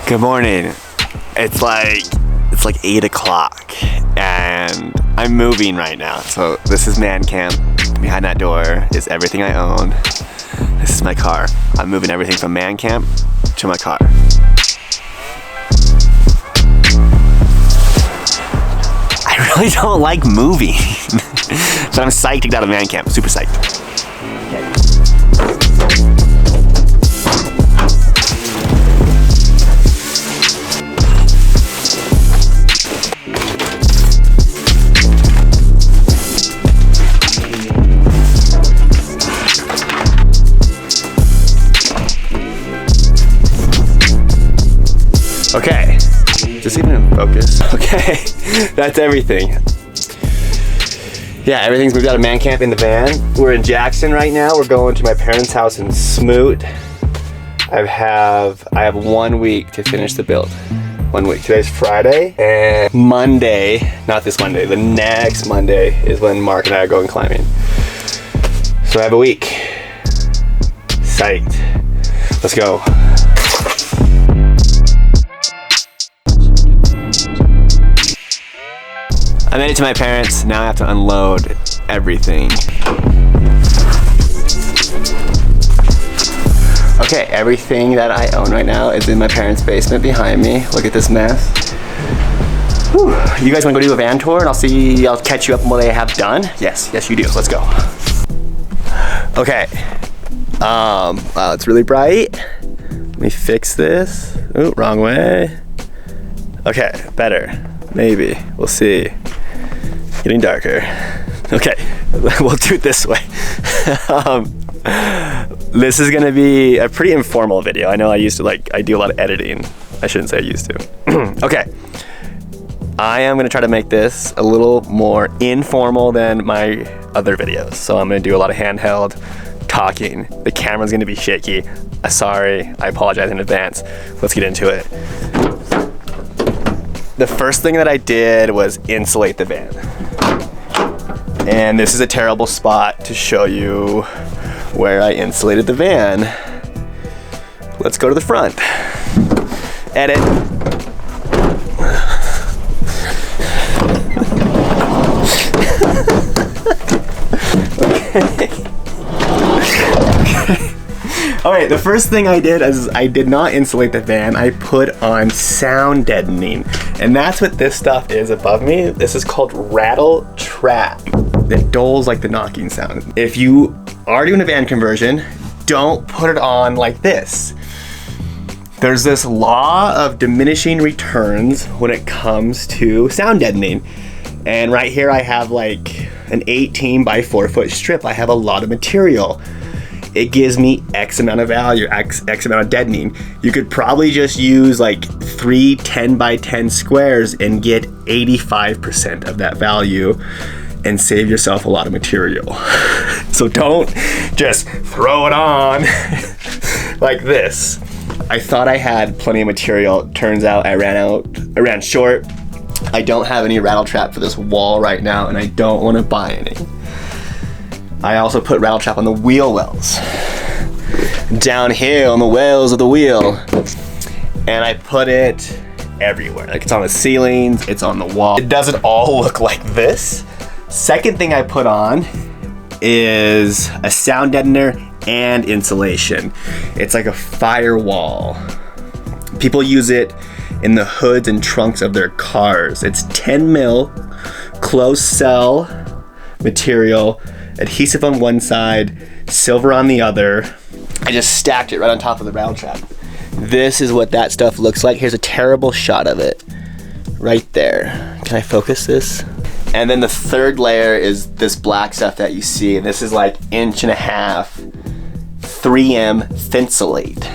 Good morning. It's like 8 o'clock and I'm moving right now. So this is man camp. Behind that door is everything I own. This is my car. I'm moving everything from man camp to my car. I really don't like moving. So I'm psyched to get out of man camp. Super psyched. Okay, just even in focus. Okay, that's everything. Yeah, everything's moved out of man camp in the van. We're in Jackson right now. We're going to my parents' house in Smoot. I have 1 week to finish the build. 1 week. Today's Friday, and Monday, not this Monday, the next Monday is when Mark and I are going climbing. So I have a week. Psyched. Let's go. I made it to my parents. Now I have to unload everything. Okay, everything that I own right now is in my parents' basement behind me. Look at this mess. Whew. You guys wanna go do a van tour and I'll catch you up on what they have done? Yes, you do. Let's go. Okay. Wow, it's really bright. Let me fix this. Ooh, wrong way. Okay, better. Maybe. We'll see. Getting darker. Okay, we'll do it this way. This is gonna be a pretty informal video. I know I do a lot of editing. I shouldn't say I used to. Okay, I am gonna try to make this a little more informal than my other videos. So I'm gonna do a lot of handheld talking. The camera's gonna be shaky. Sorry, I apologize in advance. Let's get into it. The first thing that I did was insulate the van. And this is a terrible spot to show you where I insulated the van. Let's go to the front. Edit. Alright, the first thing I did is I did not insulate the van. I put on sound deadening. And that's what this stuff is above me. This is called rattle trap. It dulls like the knocking sound. If you are doing a van conversion, don't put it on like this. There's this law of diminishing returns when it comes to sound deadening. And right here I have like an 18 by 4 foot strip. I have a lot of material. It gives me X amount of value, X amount of deadening. You could probably just use like 3 10 by 10 squares and get 85% of that value and save yourself a lot of material. So don't just throw it on like this. I thought I had plenty of material. Turns out I ran short. I don't have any rattle trap for this wall right now and I don't want to buy any. I also put rattle trap on the wheel wells. Down here on the wells of the wheel. And I put it everywhere. Like it's on the ceilings, it's on the wall. It doesn't all look like this. Second thing I put on is a sound deadener and insulation. It's like a firewall. People use it in the hoods and trunks of their cars. It's 10 mil closed cell material, adhesive on one side, silver on the other. I just stacked it right on top of the rattle trap. This is what that stuff looks like. Here's a terrible shot of it right there. Can I focus this? And then the third layer is this black stuff that you see. This is like 1.5 inch 3M Insulate.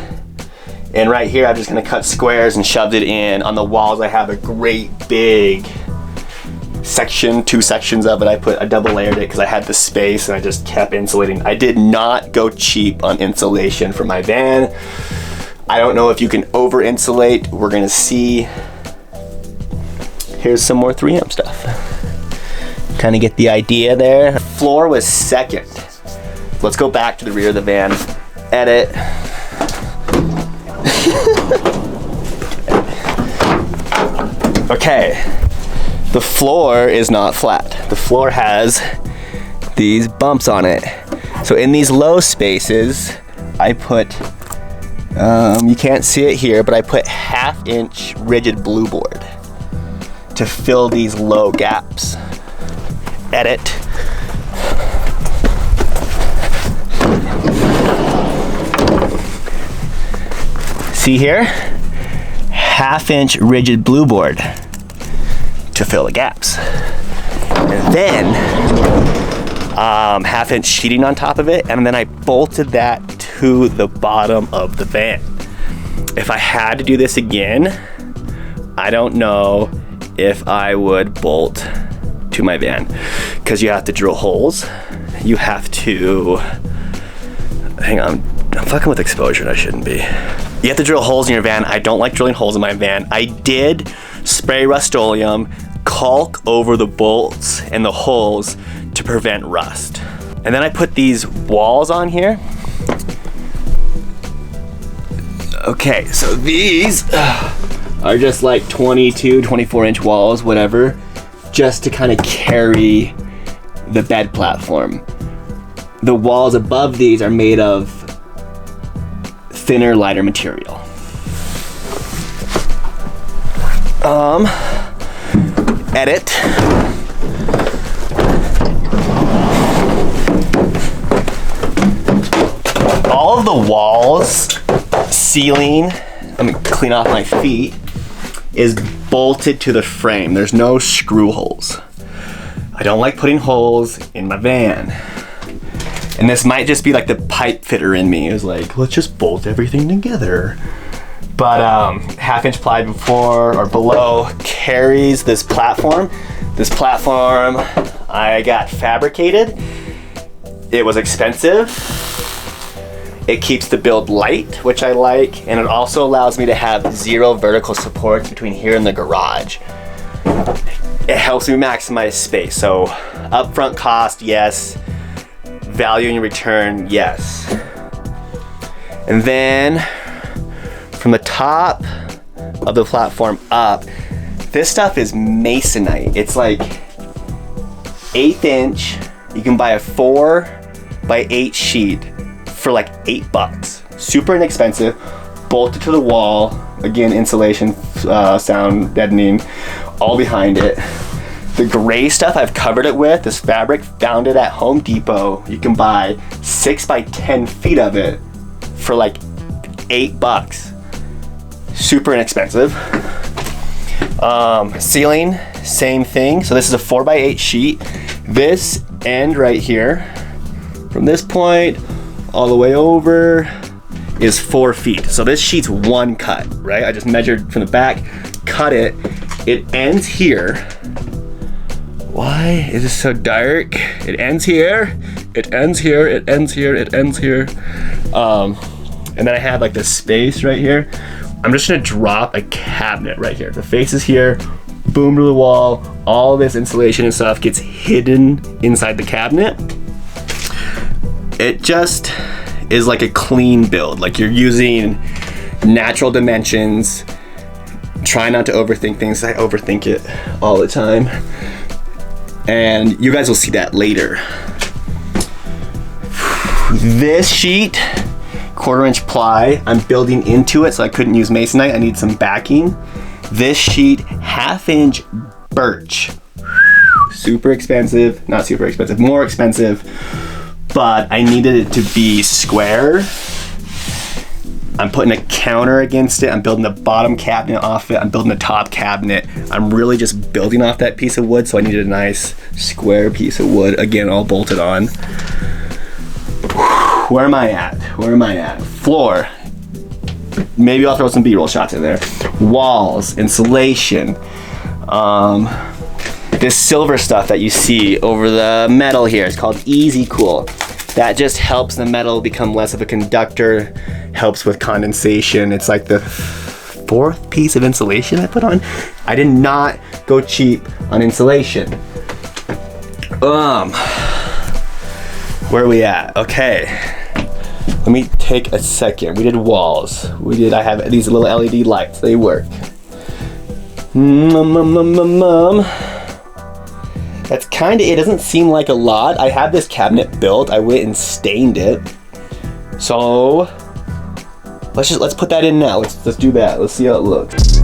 And right here, I'm just gonna cut squares and shoved it in. On the walls, I have a great big section, 2 sections of it. I double layered it because I had the space and I just kept insulating. I did not go cheap on insulation for my van. I don't know if you can over insulate. We're gonna see. Here's some more 3M stuff. Kind of get the idea there. Floor was second. Let's go back to the rear of the van. Edit. Okay, the floor is not flat. The floor has these bumps on it. So in these low spaces, I put, you can't see it here, but I put 1/2 inch rigid blue board to fill these low gaps. Edit. See here? 1/2 inch rigid blue board to fill the gaps. And then 1/2 inch sheeting on top of it, and then I bolted that to the bottom of the van. If I had to do this again, I don't know if I would bolt to my van, because you have to drill holes. You have to, hang on, I'm fucking with exposure and I shouldn't be. You have to drill holes in your van. I don't like drilling holes in my van. I did spray Rust-Oleum, caulk over the bolts and the holes to prevent rust. And then I put these walls on here. Okay, so these are just like 22, 24 inch walls, whatever, just to kind of carry the bed platform. The walls above these are made of thinner, lighter material. Edit. All of the walls, ceiling, let me clean off my feet, is bolted to the frame. There's no screw holes. I don't like putting holes in my van. And this might just be like the pipe fitter in me. It was like, let's just bolt everything together. But 1/2 inch ply before or below carries this platform. This platform I got fabricated. It was expensive. It keeps the build light, which I like, and it also allows me to have 0 vertical supports between here and the garage. It helps me maximize space. So upfront cost, yes. Value in return, yes. And then from the top of the platform up, this stuff is masonite. It's like 1/8 inch. You can buy a 4x8 sheet for like $8. Super inexpensive. Bolted to the wall. Again, insulation, sound deadening, all behind it. The gray stuff I've covered it with, this fabric, found it at Home Depot. You can buy 6x10 feet of it for like $8. Super inexpensive. Ceiling, same thing. So this is a 4x8 sheet. This end right here, from this point all the way over, is 4 feet. So this sheet's 1 cut, right? I just measured from the back, cut it. It ends here. Why is this so dark? It ends here, it ends here, it ends here, it ends here. And then I have like this space right here. I'm just gonna drop a cabinet right here. The face is here, boom to the wall. All this insulation and stuff gets hidden inside the cabinet. It just is like a clean build. Like you're using natural dimensions. Try not to overthink things. I overthink it all the time. And you guys will see that later. This sheet, 1/4 inch ply, I'm building into it, so I couldn't use masonite. I need some backing. This sheet, 1/2 inch birch. Super expensive, not super expensive, more expensive, but I needed it to be square. I'm putting a counter against it. I'm building the bottom cabinet off it. I'm building the top cabinet. I'm really just building off that piece of wood, so I needed a nice square piece of wood. Again, all bolted on. Where am I at? Where am I at? Floor. Maybe I'll throw some B-roll shots in there. Walls, insulation. This silver stuff that you see over the metal here is called Easy Cool. That just helps the metal become less of a conductor, helps with condensation. It's like the 4th piece of insulation I put on. I did not go cheap on insulation. Where are we at? Okay. Let me take a second. We did walls. I have these little LED lights. They work. That's kind of, it doesn't seem like a lot. I have this cabinet built. I went and stained it. So let's put that in now. Let's do that. Let's see how it looks.